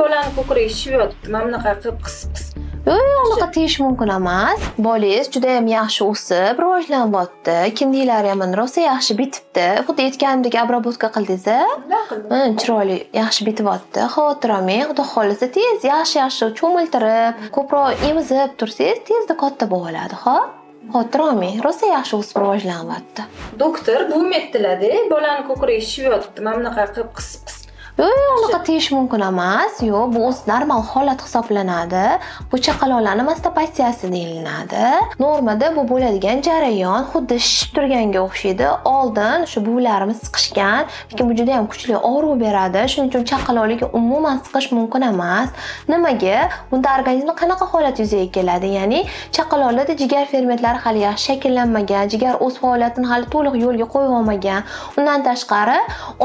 bolani ko'kragi shishib yotibdi. Mana bunaqa qilib qisib Yo'q, unaqa teyish mumkin emas. Bolangiz juda ham yaxshi o'sib, rivojlanyapti. Kimliklari ham rosa yaxshi bitibdi. Xuddi aytganimdek obработка qildingiz-a? Chiroyli, yaxshi bityapti. Xavotir olmang, xudo xolisa tez yaxshi cho'miltirib, ko'proq emizib tursangiz, tezda katta bo'ladi, ha? Xavotir olmang, rosa yaxshi o'sib rivojlanyapti. Doktor, bu metdilar-da, bolani ko'kragi shishib yotibdi. Mana bunaqa qilib qisib Yo'q, unaqa teyish mumkin emas. Yo'q, bu o'z normal holat hisoblanadi. Bu chaqaloqlarning mastopatiyasi deyiladi. Normada bu bo'ladigan jarayon xuddi shishib turganga o'xshaydi. Oldin shu buvlarimiz siqishgan, lekin bu juda ham kuchli og'riq beradi. Shuning uchun chaqaloqlarga umuman siqish mumkin emas. Nimaga? Unda organizmda qanaqa holat yuzaga keladi? Ya'ni chaqaloqlarda jigar fermentlari hali yaxshi shakllanmagan, jigar o'z faoliyatini hali to'liq yo'lga qo'yib olmagan. Undan tashqari,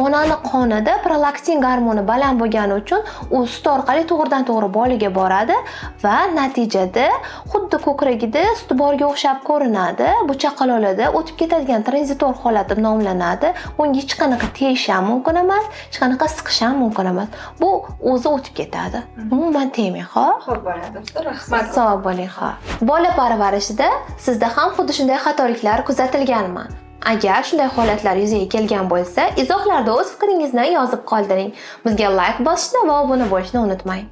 onaning qonida prolaktin gormoni baland bo'lgani uchun u sut orqali to'g'ridan-to'g'ri bolaga boradi va natijada xuddi ko'kragida sut borga o'xshab ko'rinadi. Bu chaqaloqlarda o'tib ketadigan tranzitor holat deb nomlanadi. Unga hech qanaqa teyish ham mumkin emas, hech qanaqa siqish ham mumkin emas. Bu o'zi o'tib ketadi. Umuman tegmang, ha? Xo'p bo'ladi. Rahmat. Sog' bo'ling, ha. Bola parvarishida sizda ham xuddi shunday xatoliklar kuzatilganmi? Agar shunday holatlar yuzaga kelgan bo'lsa, izohlarda o'z fikringizni yozib qoldiring. Bizga like bosishni va obuna bo'lishni unutmang.